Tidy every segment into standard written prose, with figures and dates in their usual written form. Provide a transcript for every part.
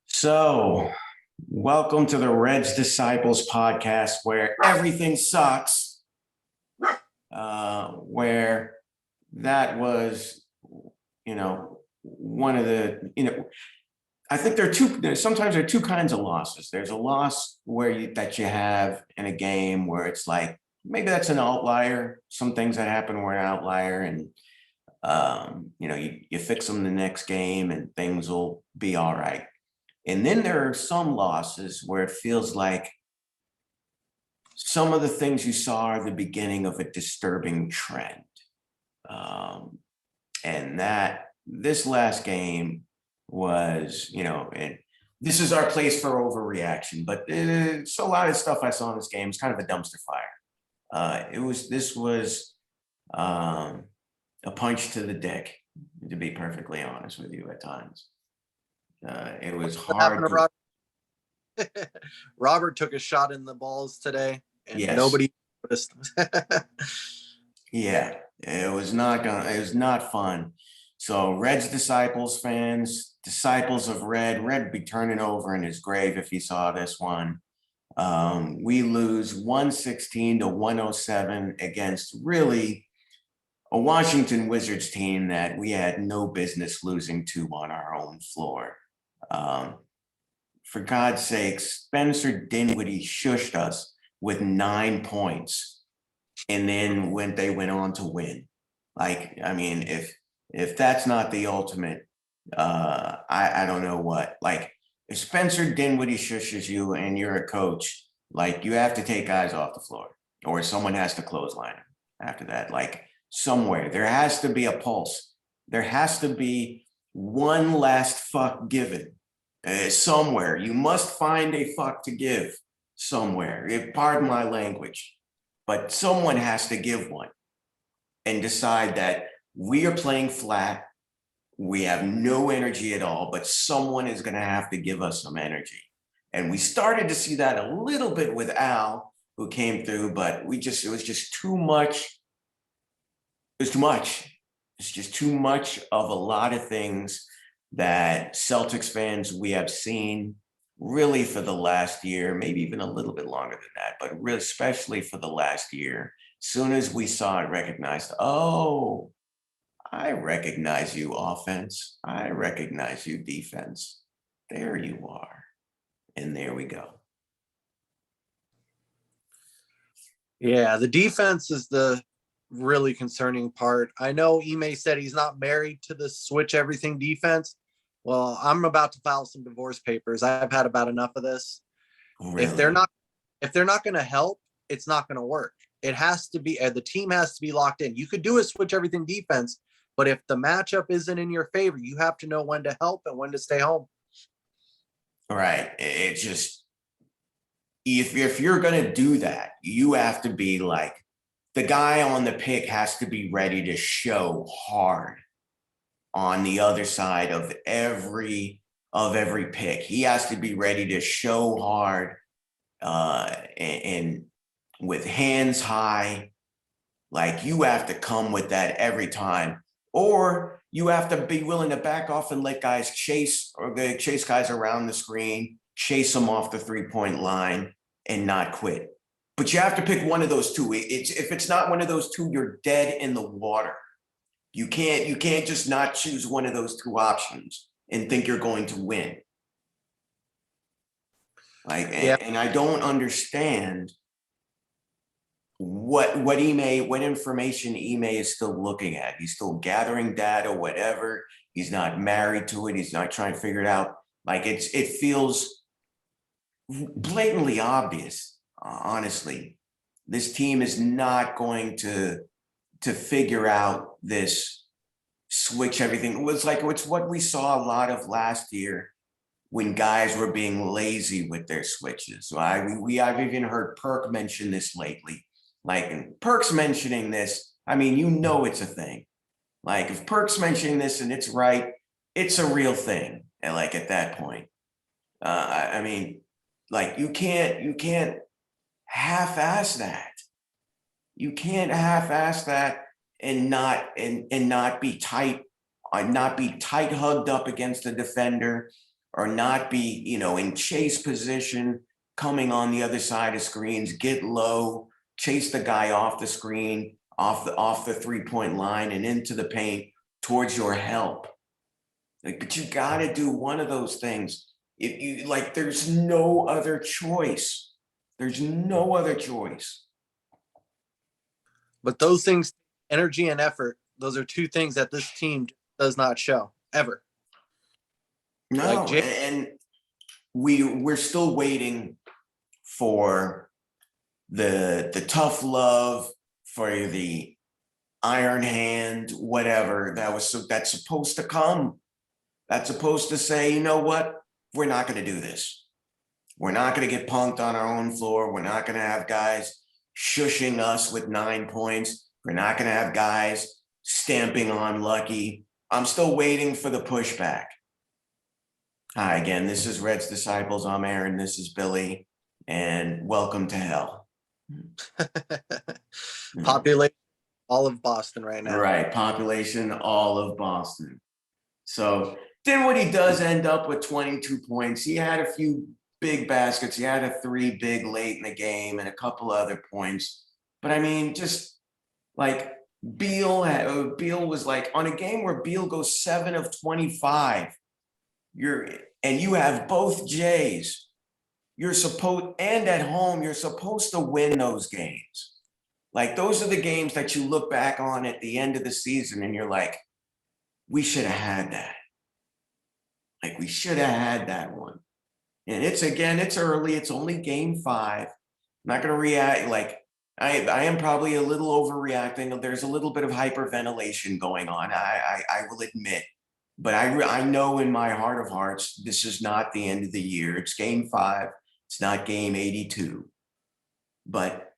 So, welcome to the Reds Disciples podcast, where everything sucks. Where that was, one of the, I think sometimes there are two kinds of losses. There's a loss that you have in a game where it's like, maybe that's an outlier. Some things that happen were an outlier, and you fix them the next game and things will be all right. And then there are some losses where it feels like some of the things you saw are the beginning of a disturbing trend. And that this last game was, and this is our place for overreaction, but it's a lot of stuff I saw in this game is kind of a dumpster fire. This was a punch to the dick, to be perfectly honest with you at times. It was hard. Robert took a shot in the balls today, and yes. Nobody noticed. Yeah, it was not fun. So Reds Disciples fans, disciples of Red would be turning over in his grave if he saw this one. We lose 116-107 against really a Washington Wizards team that we had no business losing to on our own floor. For God's sake, Spencer Dinwiddie shushed us with 9 points, and then when they went on to win. If that's not the ultimate, I don't know what. Like, if Spencer Dinwiddie shushes you and you're a coach, like, you have to take guys off the floor, or someone has to clothesline him after that. Like, somewhere there has to be a pulse. There has to be one last fuck given. Somewhere you must find a fuck to give somewhere. Pardon my language, but someone has to give one and decide that we are playing flat. We have no energy at all, but someone is going to have to give us some energy. And we started to see that a little bit with Al, who came through, but it was just too much. It was too much. It's just too much of a lot of things that Celtics fans we have seen really for the last year, maybe even a little bit longer than that, but really especially for the last year. Soon as we saw it, recognized, oh, I recognize you, offense. I recognize you, defense. There you are. And there we go. Yeah, the defense is the really concerning part. I know Ime said he's not married to the switch everything defense. Well, I'm about to file some divorce papers. I've had about enough of this. Really? If they're not going to help, it's not going to work. It has to be, the team has to be locked in. You could do a switch everything defense, but if the matchup isn't in your favor, you have to know when to help and when to stay home. Right. It's just, if you're going to do that, you have to be like, the guy on the pick has to be ready to show hard on the other side of every pick. He has to be ready to show hard and with hands high. Like, you have to come with that every time, or you have to be willing to back off and let guys chase guys around the screen, chase them off the 3-point line and not quit. But you have to pick one of those two. If it's not one of those two, you're dead in the water. You can't just not choose one of those two options and think you're going to win. And I don't understand what information Ime is still looking at. He's still gathering data, whatever. He's not married to it. He's not trying to figure it out. Like, it feels blatantly obvious. Honestly, this team is not going to figure out this switch everything. It's what we saw a lot of last year when guys were being lazy with their switches. So I've even heard Perk mention this lately. Like, Perk's mentioning this, it's a thing. Like, if Perk's mentioning this and it's right, it's a real thing. And like, at that point, you can't half-ass that. You can't half-ass that and not be tight not be tight hugged up against the defender, or not be, in chase position, coming on the other side of screens, get low, chase the guy off the screen, off the 3-point line and into the paint towards your help. Like, but you got to do one of those things. If you like, there's no other choice. There's no other choice. But those things, energy and effort, those are two things that this team does not show ever. No, Like and we're still waiting for the tough love, for the iron hand, whatever that's supposed to come. That's supposed to say, you know what? We're not going to do this. We're not going to get punked on our own floor. We're not going to have guys shushing us with 9 points. We're not going to have guys stamping on Lucky. I'm still waiting for the pushback. Hi again, this is Red's Disciples. I'm Aaron. This is Billy. And welcome to hell. population all of Boston right now. Right, population all of Boston. So Dinwiddie does end up with 22 points. He had a few big baskets. He had a 3 big late in the game and a couple other points. But I mean, just like Beal was like, on a game where Beal goes 7 of 25, you have both Jays. And at home, you're supposed to win those games. Like, those are the games that you look back on at the end of the season and you're like, we should have had that. Like, we should have had that one. And it's early. It's only game 5. I'm not going to react. Like, I am probably a little overreacting. There's a little bit of hyperventilation going on. I will admit. But I know in my heart of hearts, this is not the end of the year. It's game 5. It's not game 82. But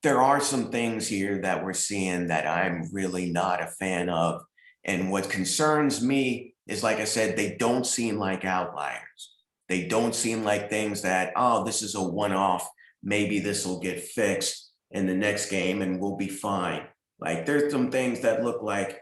there are some things here that we're seeing that I'm really not a fan of. And what concerns me is, like I said, they don't seem like outliers. They don't seem like things that, oh, this is a one-off. Maybe this will get fixed in the next game and we'll be fine. Like, there's some things that look like,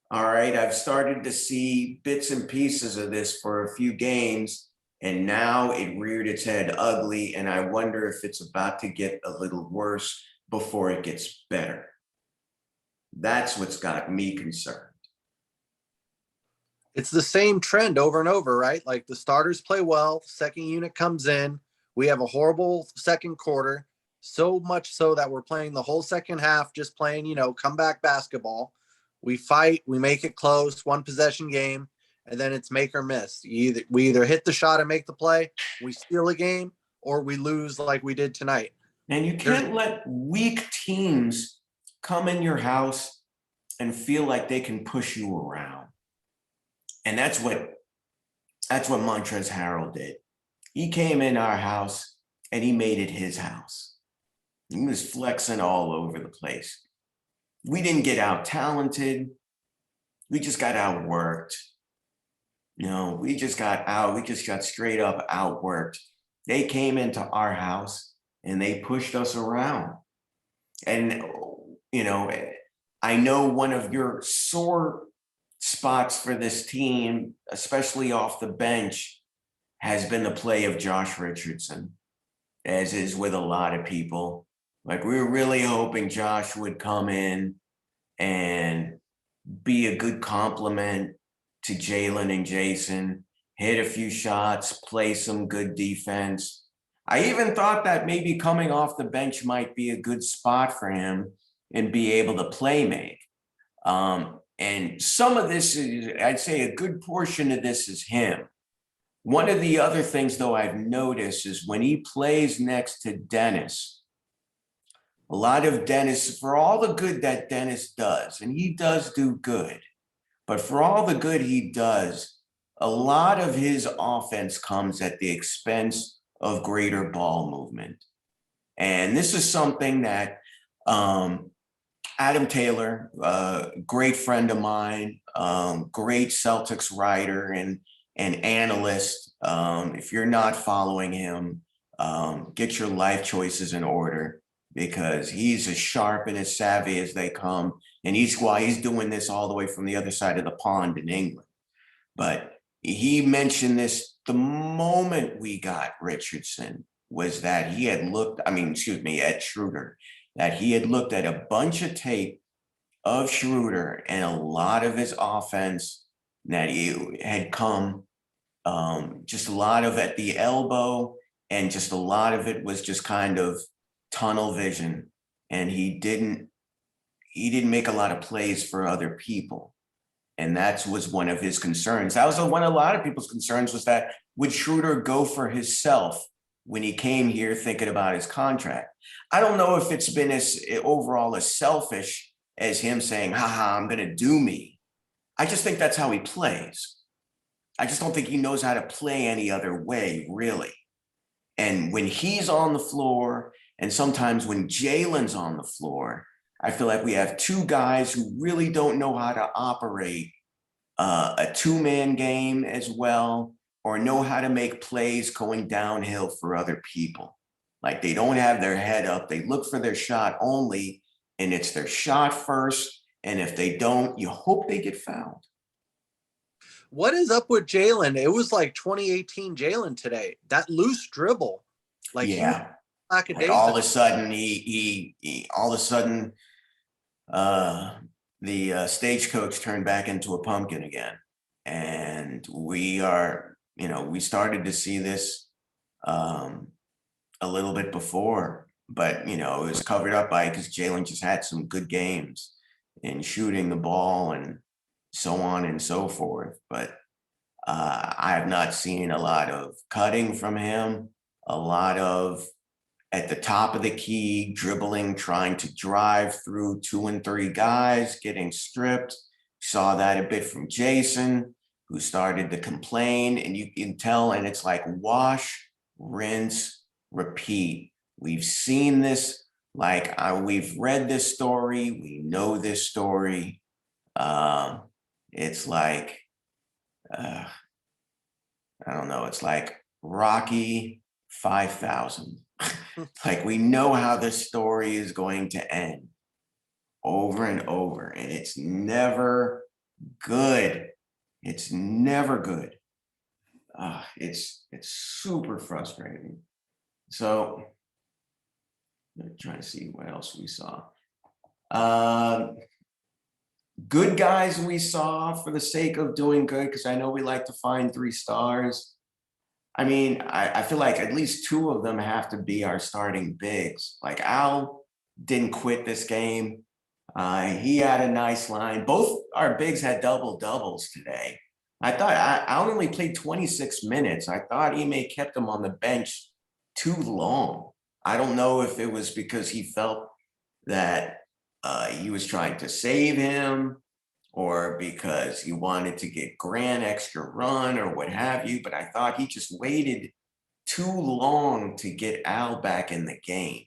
all right, I've started to see bits and pieces of this for a few games, and now it reared its head ugly, and I wonder if it's about to get a little worse before it gets better. That's what's got me concerned. It's the same trend over and over, right? Like, the starters play well, second unit comes in, we have a horrible second quarter, so much so that we're playing the whole second half just playing, comeback basketball. We fight, we make it close, one possession game, and then it's make or miss. We either hit the shot and make the play, we steal a game, or we lose like we did tonight. And you can't let weak teams come in your house and feel like they can push you around. And that's what Montrezl Harrell did. He came in our house and he made it his house. He was flexing all over the place. We didn't get out talented. We just got outworked. We just got straight up outworked. They came into our house and they pushed us around. And, I know one of your sore spots for this team, especially off the bench, has been the play of Josh Richardson, as is with a lot of people. Like, we were really hoping Josh would come in and be a good complement to Jalen and Jason, hit a few shots, play some good defense. I even thought that maybe coming off the bench might be a good spot for him and be able to play make. And some of this is, I'd say a good portion of this is him. One of the other things, though, I've noticed is when he plays next to Dennis, a lot of Dennis, for all the good that Dennis does, and he does do good, but for all the good he does, a lot of his offense comes at the expense of greater ball movement. And this is something that Adam Taylor, great friend of mine, great Celtics writer and analyst. If you're not following him, get your life choices in order, because he's as sharp and as savvy as they come. And he's doing this all the way from the other side of the pond in England. But he mentioned this the moment we got Richardson, was that he had looked, at Schroeder, that he had looked at a bunch of tape of Schroeder and a lot of his offense that he had come just a lot of at the elbow, and just a lot of it was just kind of tunnel vision. And he didn't make a lot of plays for other people. And that was one of his concerns. That was one of a lot of people's concerns, was that would Schroeder go for himself when he came here thinking about his contract? I don't know if it's been as overall as selfish as him saying, haha, I'm going to do me. I just think that's how he plays. I just don't think he knows how to play any other way, really. And when he's on the floor, and sometimes when Jalen's on the floor, I feel like we have two guys who really don't know how to operate a two-man game as well, or know how to make plays going downhill for other people. Like, they don't have their head up. They look for their shot only, and it's their shot first. And if they don't, you hope they get fouled. What is up with Jalen? It was like 2018 Jalen today. That loose dribble, like he was Yeah. like a Like all of a sudden, all of a sudden, the stagecoach turned back into a pumpkin again. And we started to see this a little bit before, but it was covered up by, because Jalen just had some good games in shooting the ball and so on and so forth. But I have not seen a lot of cutting from him, a lot of at the top of the key, dribbling, trying to drive through 2 and 3 guys, getting stripped. Saw that a bit from Jason, who started to complain, and you can tell, and it's like wash, rinse, repeat. We've seen this, we've read this story, we know this story. It's like, I don't know, it's like Rocky 5,000. Like, we know how this story is going to end over and over, and it's never good. It's never good. It's super frustrating. So I'm trying to see what else we saw. Good guys we saw for the sake of doing good, because I know we like to find 3 stars. I feel like at least 2 of them have to be our starting bigs. Like, Al didn't quit this game. He had a nice line. Both our bigs had double doubles today. I thought Al only played 26 minutes. I thought Ime kept him on the bench too long. I don't know if it was because he felt that he was trying to save him, or because he wanted to get Grant extra run, or what have you. But I thought he just waited too long to get Al back in the game,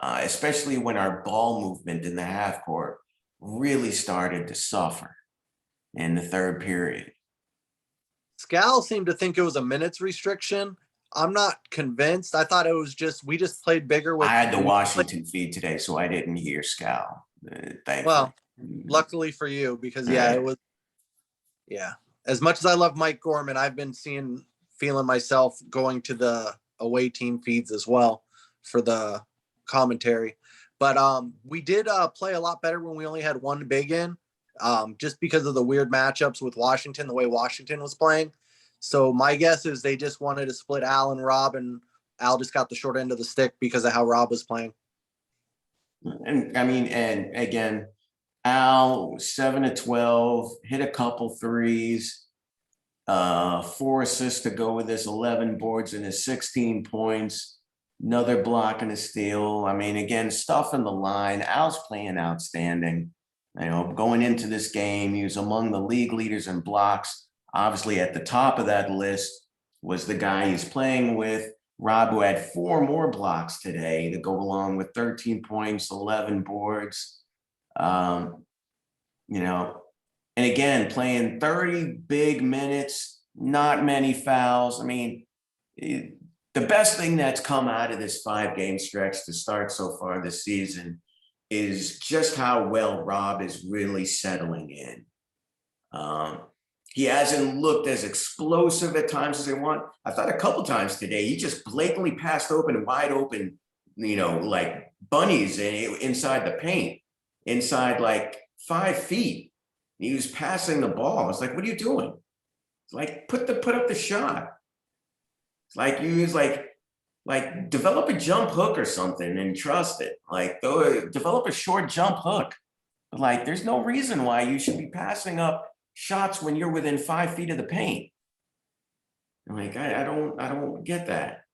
especially when our ball movement in the half court really started to suffer in the third period. Scal seemed to think it was a minutes restriction. I'm not convinced. I thought it was just, we just played bigger with. I had the Washington feed today, so I didn't hear Scal. Thankfully. Well, luckily for you, because it was, as much as I love Mike Gorman, I've been feeling myself going to the away team feeds as well for the commentary. But we did play a lot better when we only had one big in, just because of the weird matchups with Washington, the way Washington was playing. So my guess is they just wanted to split Al and Rob, and Al just got the short end of the stick because of how Rob was playing. And again, Al 7 of 12, hit a couple threes, 4 assists to go with his 11 boards and his 16 points, another block and a steal. Again, stuff in the line. Al's playing outstanding. Going into this game, he was among the league leaders in blocks. Obviously, at the top of that list was the guy he's playing with, Rob, who had 4 more blocks today to go along with 13 points, 11 boards. And again, playing 30 big minutes, not many fouls. The best thing that's come out of this 5-game stretch to start so far this season is just how well Rob is really settling in. He hasn't looked as explosive at times as they want. I thought a couple times today, he just blatantly passed open, wide open, like bunnies inside the paint, inside like 5 feet. He was passing the ball. It's like, what are you doing? It's like, put up the shot. It's like you use like develop a jump hook or something and trust it. Like develop a short jump hook. Like there's no reason why you should be passing up shots when you're within 5 feet of the paint. Like I don't get that.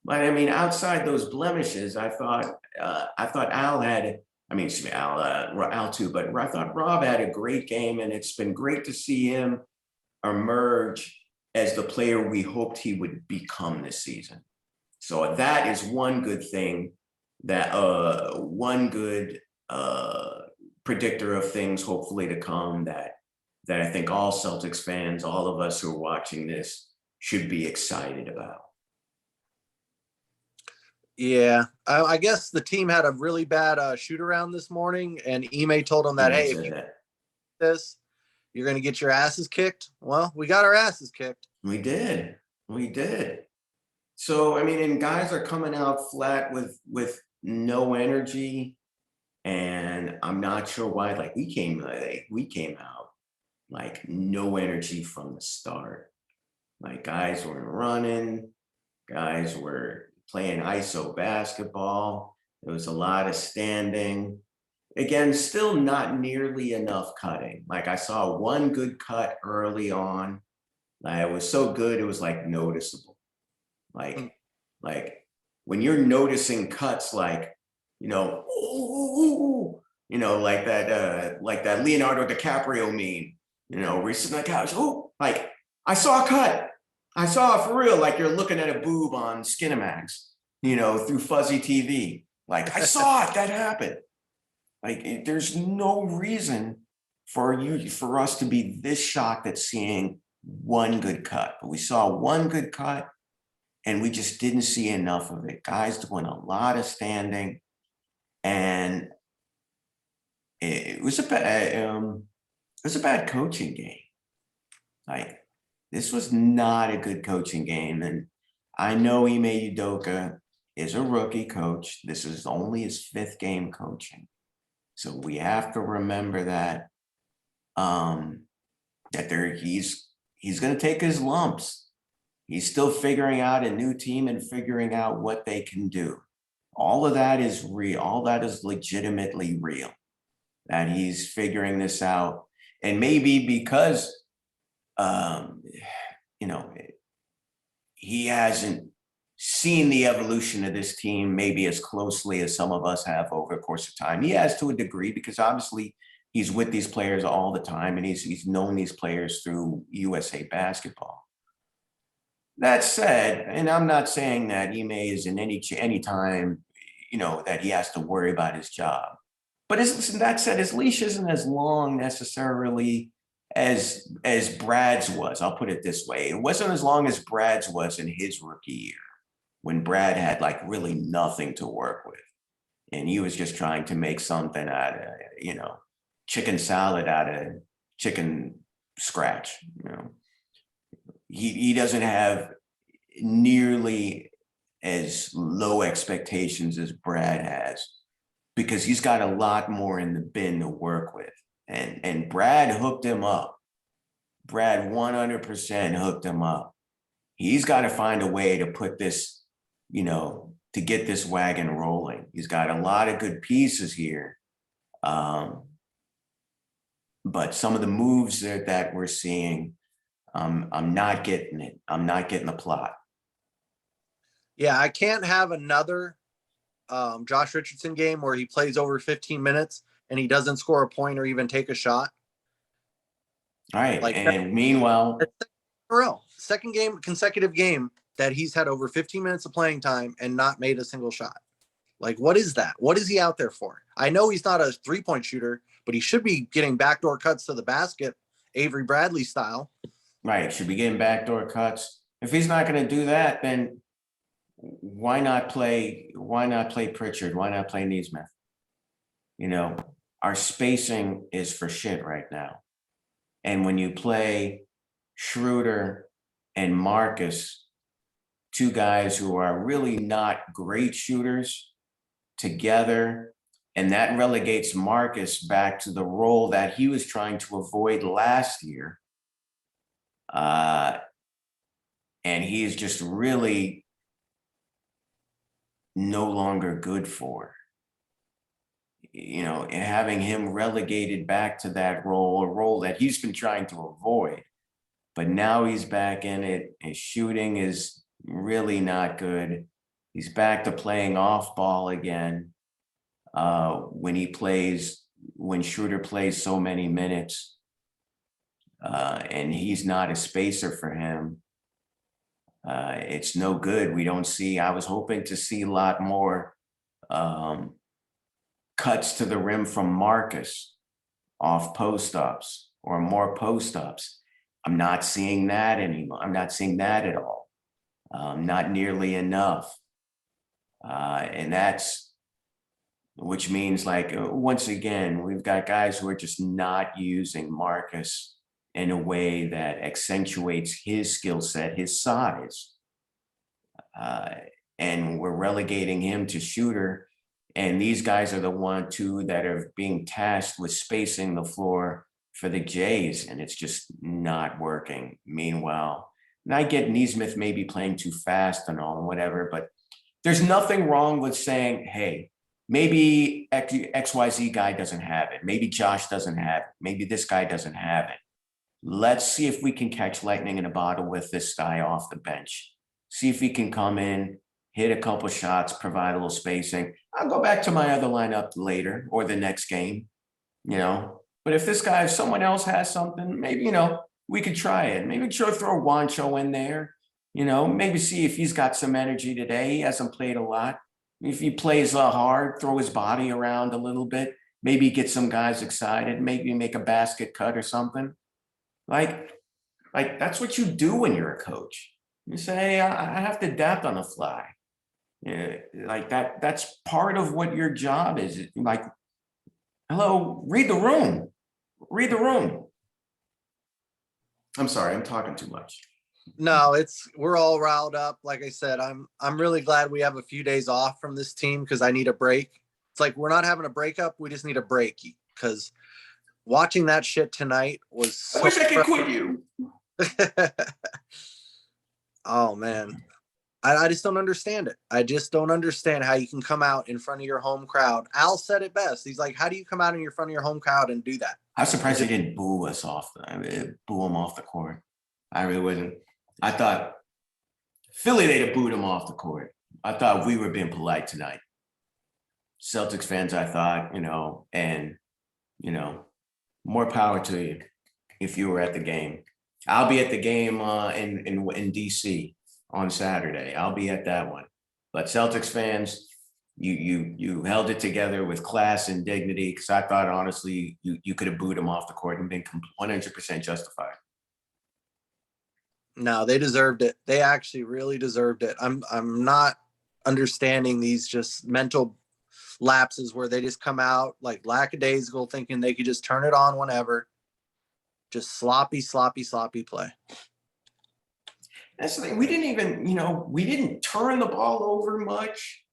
But I mean, outside those blemishes, I thought Al had. I mean, excuse me, Al too. But I thought Rob had a great game, and it's been great to see him emerge as the player we hoped he would become this season. So that is one good thing. That one good predictor of things hopefully to come. That I think all Celtics fans, all of us who are watching this, should be excited about. Yeah, I guess the team had a really bad shoot around this morning, and Ime told them that, hey, if you do this, you're going to get your asses kicked. Well, we got our asses kicked. We did. So, I mean, and guys are coming out flat with no energy, and I'm not sure why. Like we came out like no energy from the start. Like guys weren't running, guys were playing ISO basketball. There was a lot of standing. Again, still not nearly enough cutting. Like I saw one good cut early on. Like, it was so good, it was like noticeable. Like when you're noticing cuts, like, like that Leonardo DiCaprio meme, where he's sitting on the couch, like I saw a cut. I saw it for real, like you're looking at a boob on Skinamax, through fuzzy TV. Like I saw it, that happened. Like there's no reason for us to be this shocked at seeing one good cut. But we saw one good cut, and we just didn't see enough of it. Guys doing a lot of standing, and it was a bad coaching game. Like this was not a good coaching game, and I know Ime Udoka is a rookie coach. This is only his 5th game coaching, so we have to remember that he's going to take his lumps. He's still figuring out a new team and figuring out what they can do. All of that is real. All that is legitimately real. That he's figuring this out, and maybe because he hasn't seen the evolution of this team maybe as closely as some of us have over the course of time. He has to a degree because obviously he's with these players all the time, and he's known these players through USA basketball. That said, and I'm not saying that Ime is in any time, that he has to worry about his job. But that said, his leash isn't as long necessarily as Brad's was. I'll put it this way. It wasn't as long as Brad's was in his rookie year, when Brad had like really nothing to work with. And he was just trying to make something out of, chicken salad out of chicken scratch. He doesn't have nearly as low expectations as Brad has, because he's got a lot more in the bin to work with. And Brad hooked him up. Brad 100% hooked him up. He's got to find a way to put this, to get this wagon rolling. He's got a lot of good pieces here. But some of the moves that we're seeing, I'm not getting it. I'm not getting the plot. Yeah, I can't have another Josh Richardson game where he plays over 15 minutes and he doesn't score a point or even take a shot. All right. And meanwhile, second consecutive game that he's had over 15 minutes of playing time and not made a single shot. Like, what is that? What is he out there for? I know he's not a 3-point shooter, but he should be getting backdoor cuts to the basket, Avery Bradley style. Right. Should be getting backdoor cuts. If he's not going to do that, then why not play Pritchard? Why not play Neesmith? you know, our spacing is for shit right now. And when you play Schroeder and Marcus, two guys who are really not great shooters together, and that relegates Marcus back to the role that he was trying to avoid last year. And he is just really no longer good for. You know, and having him relegated back to that role, a role that he's been trying to avoid. But now he's back in it. His shooting is really not good. He's back to playing off ball again. When Schroeder plays so many minutes, and he's not a spacer for him, it's no good. We don't see, I was hoping to see a lot more cuts to the rim from Marcus off post-ups or more post-ups. I'm not seeing that anymore. I'm not seeing that at all. Not nearly enough. And that's, which means like, once again, we've got guys who are just not using Marcus in a way that accentuates his skill set, his size. And we're relegating him to shooter. And these guys are the two that are being tasked with spacing the floor for the Jays, and it's just not working. Meanwhile, and I get Neesmith maybe playing too fast and all and whatever, but there's nothing wrong with saying, hey, maybe XYZ guy doesn't have it. Maybe Josh doesn't have it. Maybe this guy doesn't have it. Let's see if we can catch lightning in a bottle with this guy off the bench. See if he can come in, hit a couple shots, provide a little spacing. I'll go back to my other lineup later or the next game, you know. But if someone else has something, maybe, you know, we could try it. Maybe throw Wancho in there, you know, maybe see if he's got some energy today. He hasn't played a lot. If he plays hard, throw his body around a little bit, maybe get some guys excited, maybe make a basket cut or something. Like that's what you do when you're a coach. You say, hey, I have to adapt on the fly. Yeah, like that's part of what your job is. Like, hello, read the room. Read the room. I'm sorry, I'm talking too much. No, we're all riled up. Like I said, I'm really glad we have a few days off from this team because I need a break. It's like we're not having a breakup, we just need a break because watching that shit tonight was so I wish I could quit you. Oh man. I just don't understand it. I just don't understand how you can come out in front of your home crowd. Al said it best. He's like, how do you come out in front of your home crowd and do that? I'm surprised they didn't boo us off. Boo him off the court. I really wasn't. I thought Philly, they'd have booed him off the court. I thought we were being polite tonight. Celtics fans, I thought, you know, and, you know, more power to you if you were at the game. I'll be at the game in DC on Saturday. I'll be at that one. But Celtics fans, you held it together with class and dignity, because I thought honestly you could have booed him off the court and been 100% justified. No, they deserved it. They actually really deserved it. I'm not understanding these just mental lapses where they just come out like lackadaisical thinking they could just turn it on whenever. Just sloppy play. That's the thing. We didn't even, you know, we didn't turn the ball over much.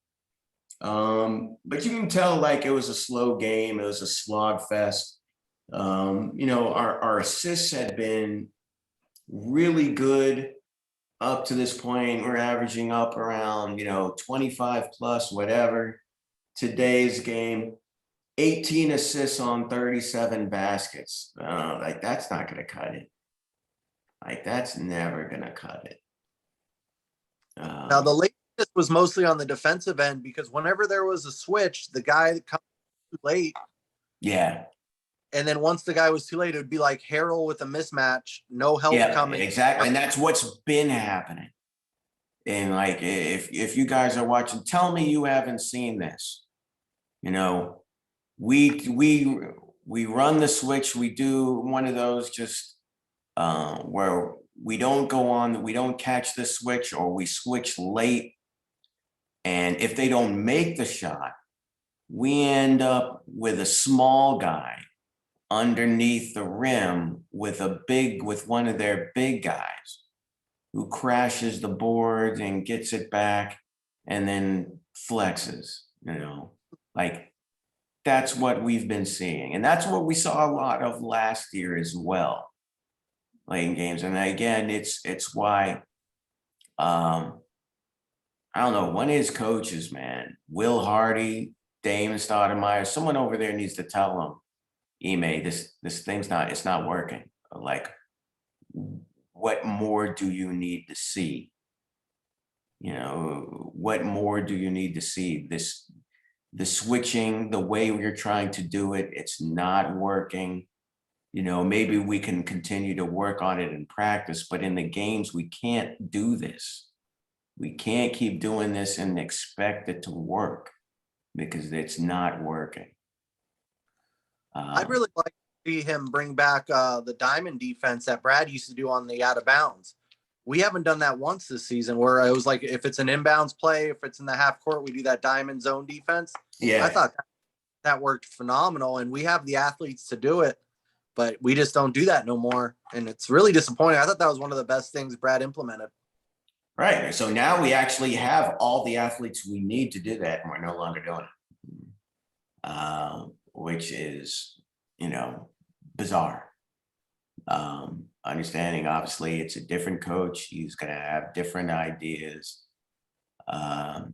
But you can tell like it was a slow game. It was a slog fest. You know, our assists had been really good up to this point. We're averaging up around, you know, 25 plus, whatever. Today's game, 18 assists on 37 baskets. Like that's not going to cut it. Like that's never going to cut it. Now the latest was mostly on the defensive end because whenever there was a switch, the guy that comes too late. Yeah. And then once the guy was too late, it would be like Harrell with a mismatch, no help coming. Exactly. And that's what's been happening. And like, if you guys are watching, tell me you haven't seen this. You know, we run the switch. We do one of those just where we don't go on, we don't catch the switch, or we switch late. And if they don't make the shot, we end up with a small guy underneath the rim with one of their big guys who crashes the board and gets it back and then flexes, like that's what we've been seeing. And that's what we saw a lot of last year as well, playing games. And again, it's why I don't know, one of his coaches, man, Will Hardy, Dame Stoudemire, someone over there needs to tell him, Ime, this thing's it's not working. Like, what more do you need to see? What more do you need to see? The switching, the way you're trying to do it, it's not working. Maybe we can continue to work on it in practice, but in the games, we can't do this. We can't keep doing this and expect it to work because it's not working. I'd really like to see him bring back the diamond defense that Brad used to do on the out of bounds. We haven't done that once this season, where it was like, if it's an inbounds play, if it's in the half court, we do that diamond zone defense. Yeah. I thought that worked phenomenal, and we have the athletes to do it, but we just don't do that no more. And it's really disappointing. I thought that was one of the best things Brad implemented. Right. So now we actually have all the athletes we need to do that, and we're no longer doing it, which is, bizarre. Understanding, obviously, it's a different coach. He's going to have different ideas and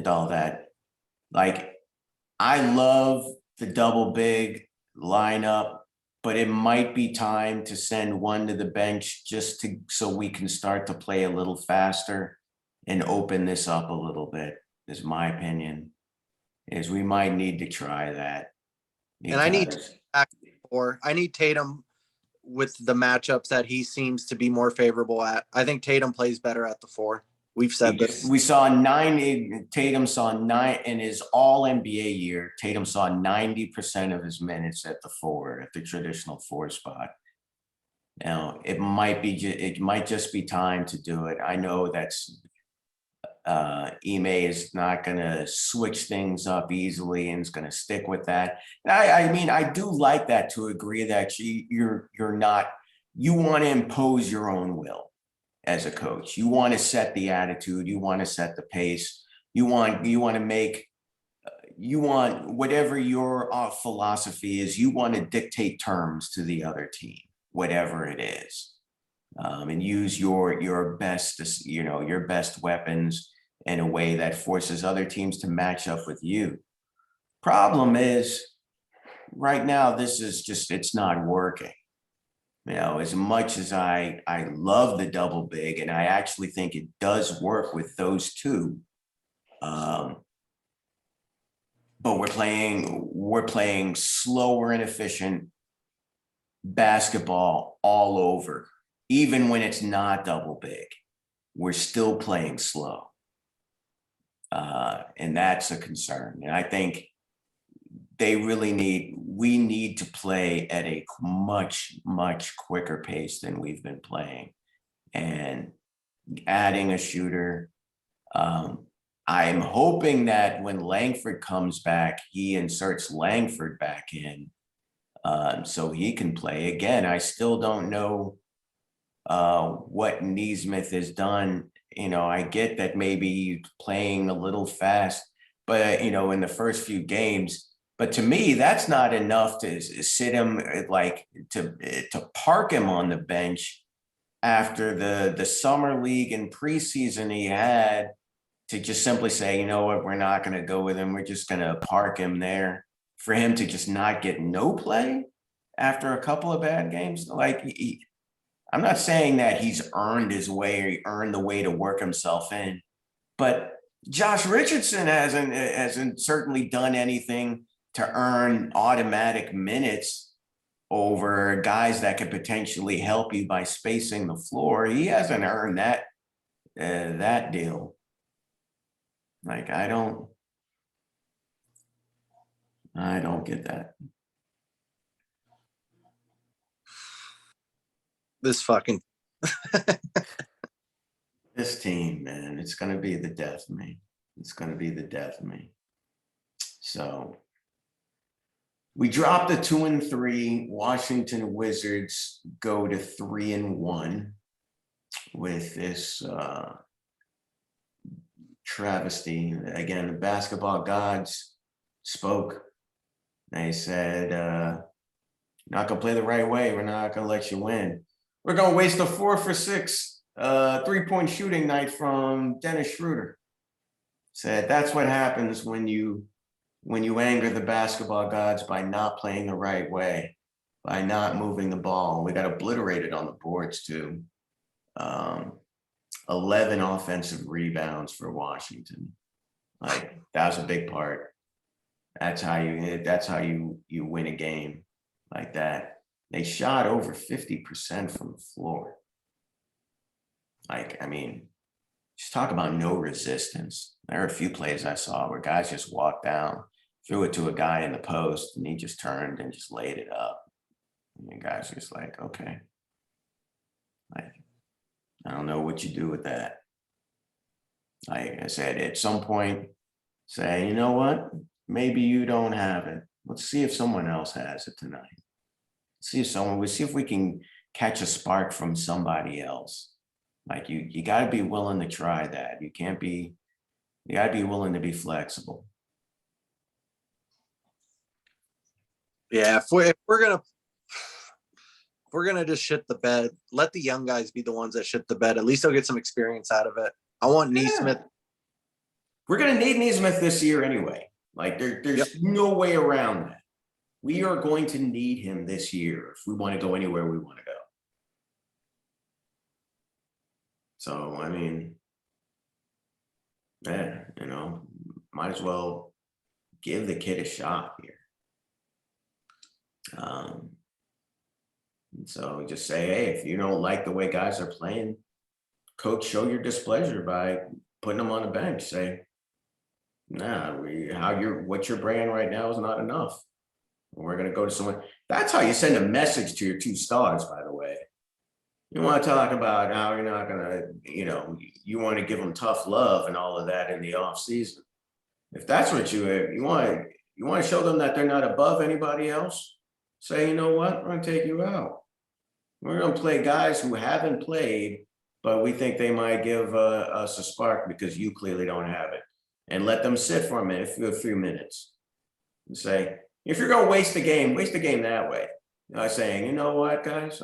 all that. Like, I love the double big lineup, but it might be time to send one to the bench so we can start to play a little faster and open this up a little bit, is my opinion. Is we might need to try that. And I need Tatum with the matchups that he seems to be more favorable at. I think Tatum plays better at the 4. We've said this. We saw Tatum saw 9 in his all NBA year. Tatum saw 90% of his minutes at the 4, at the traditional 4 spot. Now it might just be time to do it. I know that's Ime is not going to switch things up easily and is going to stick with that. I mean, I do like that, to agree that you want to impose your own will as a coach. You want to set the attitude, you want to set the pace, you want whatever your philosophy is, you want to dictate terms to the other team, whatever it is. And use your best weapons in a way that forces other teams to match up with you. Problem is, right now, it's not working. As much as I love the double big, and I actually think it does work with those two, but we're playing slower and efficient basketball all over. Even when it's not double big, we're still playing slow. And that's a concern. And I think we need to play at a much, much quicker pace than we've been playing. And adding a shooter, I'm hoping that when Langford comes back, he inserts Langford back in so he can play. Again, I still don't know what Neesmith has done. I get that maybe he's playing a little fast, but in the first few games. But to me, that's not enough to sit him, like to park him on the bench after the summer league and preseason he had, to just simply say, you know what, we're not going to go with him. We're just going to park him there, for him to just not get no play after a couple of bad games. Like, I'm not saying that he's earned his way or he earned the way to work himself in, but Josh Richardson hasn't certainly done anything to earn automatic minutes over guys that could potentially help you by spacing the floor. He hasn't earned that deal. Like, I don't get that. This fucking This team, man, it's going to be the death of me. It's going to be the death of me. So we dropped to 2-3. Washington Wizards go to 3-1 with this travesty. Again, the basketball gods spoke. They said, not gonna play the right way. We're not gonna let you win. We're gonna waste a 4 for 6 3-point shooting night from Dennis Schroeder. Said that's what happens when you anger the basketball gods by not playing the right way, by not moving the ball. We got obliterated on the boards too. 11 offensive rebounds for Washington. Like, that was a big part. That's how you win a game like that. They shot over 50% from the floor. Like, I mean, just talk about no resistance. There are a few plays I saw where guys just walked down, threw it to a guy in the post, and he just turned and just laid it up. And the guys are just like, okay. Like, I don't know what you do with that. Like I said, at some point, say, you know what? Maybe you don't have it. Let's see if someone else has it tonight. We'll see if we can catch a spark from somebody else. Like, you got to be willing to try that. You got to be willing to be flexible. Yeah, if we're gonna just shit the bed, let the young guys be the ones that shit the bed. At least they'll get some experience out of it. I want Neesmith. We're gonna need Neesmith this year anyway. Like, there's no way around that. We are going to need him this year if we want to go anywhere we want to go. So, I mean, yeah, might as well give the kid a shot here. So just say, hey, if you don't like the way guys are playing, coach, show your displeasure by putting them on the bench. Say, nah, what you're bringing right now is not enough. We're going to go to someone. That's how you send a message to your two stars, by the way. You want to talk about how you're not going to, you want to give them tough love and all of that in the off season. If that's what you want to show them that they're not above anybody else, say, you know what, we're going to take you out. We're going to play guys who haven't played, but we think they might give us a spark because you clearly don't have it. And let them sit for a few minutes. And say, if you're going to waste the game that way. Saying, you know what, guys,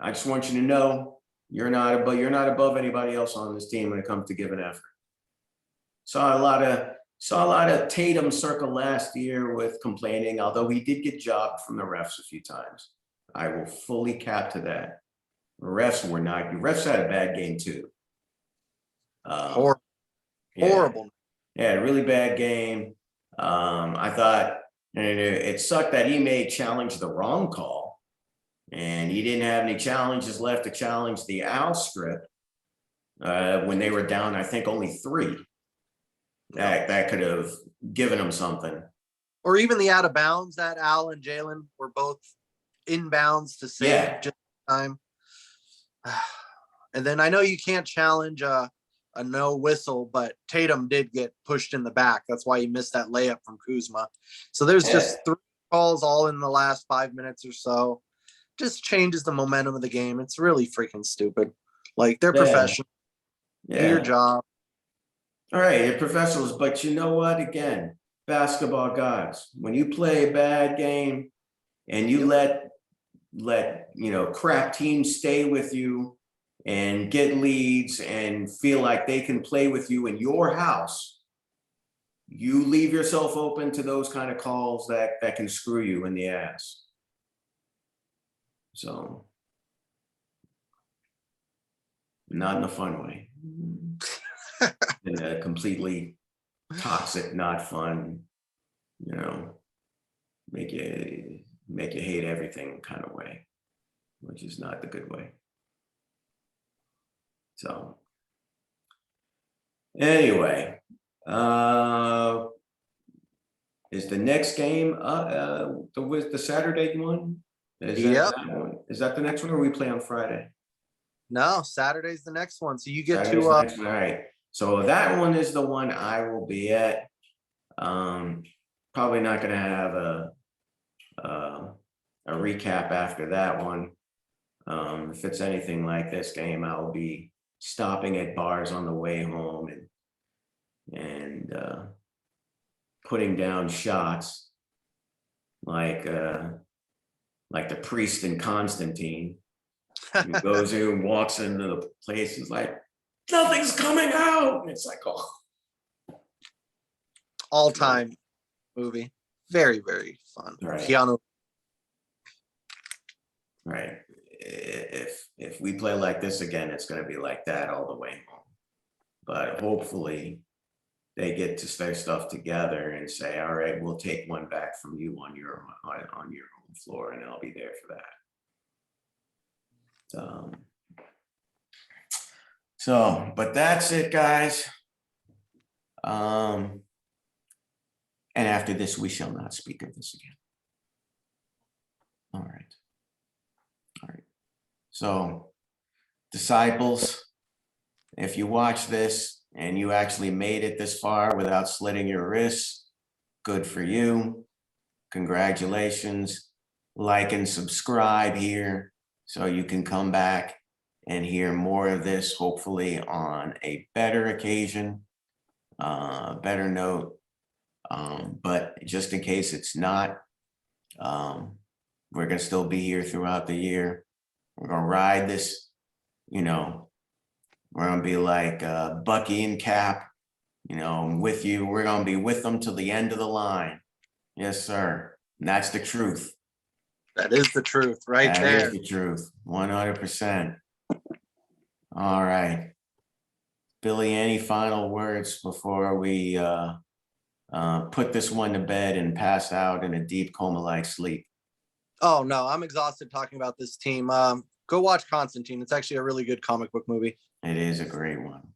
I just want you to know you're not above anybody else on this team when it comes to giving effort. Saw a lot of Tatum circle last year with complaining, although he did get jobbed from the refs a few times. I will fully cap to that. The refs were not. The refs had a bad game too. Horrible. Yeah, really bad game. I thought, and it sucked that Ime challenged the wrong call, and he didn't have any challenges left to challenge the Al script when they were down, I think, only 3. That could have given him something. Or even the out of bounds that Al and Jalen were both inbounds to save just time. And then I know you can't challenge a no whistle, but Tatum did get pushed in the back. That's why he missed that layup from Kuzma. So there's just 3 calls all in the last 5 minutes or so. Just changes the momentum of the game. It's really freaking stupid. Like, they're professional. Do your job. All right, you're professionals, but you know what? Again, basketball gods. When you play a bad game and you let crap teams stay with you and get leads and feel like they can play with you in your house, you leave yourself open to those kind of calls that can screw you in the ass. So, not in a fun way. In a completely toxic, not fun, make you hate everything kind of way, which is not the good way. So anyway, is the next game the Saturday one? Is that the next one, or we play on Friday? No, Saturday's the next one. So you get All right. So that one is the one I will be at. Probably not gonna have a recap after that one. If it's anything like this game, I'll be stopping at bars on the way home and putting down shots like the priest in Constantine, who goes in and walks into the place, is like, nothing's coming out. And it's like, oh, All-time movie. Very, very fun. Right. Keanu. right. If we play like this again, it's going to be like that all the way home. But hopefully they get to their stuff together and say, all right, we'll take one back from you on your home floor, and I'll be there for that. So, but that's it, guys. And after this, we shall not speak of this again. All right. All right. So, disciples, if you watch this and you actually made it this far without slitting your wrists, good for you. Congratulations. Like and subscribe here so you can come back and hear more of this, hopefully on a better occasion, better note. But just in case it's not, we're going to still be here throughout the year. We're going to ride this, we're going to be like Bucky and Cap, with you. We're going to be with them till the end of the line. Yes, sir. And that's the truth. That is the truth right there. That is the truth. 100%. All right. Billy, any final words before we put this one to bed and pass out in a deep coma-like sleep? Oh, no, I'm exhausted talking about this team. Go watch Constantine. It's actually a really good comic book movie. It is a great one.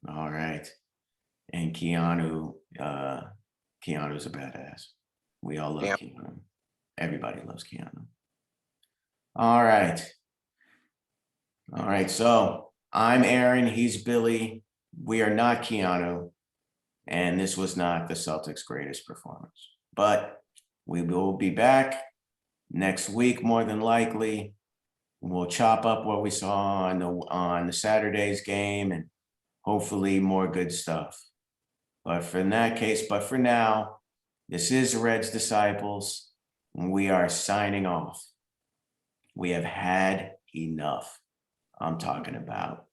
All right. And Keanu's a badass. We all love Keanu. Everybody loves Keanu. All right. All right. So I'm Aaron. He's Billy. We are not Keanu. And this was not the Celtics' greatest performance. But we will be back next week, more than likely. We'll chop up what we saw on the Saturday's game and hopefully more good stuff. But for now, this is Red's Disciples. And we are signing off. We have had enough. I'm talking about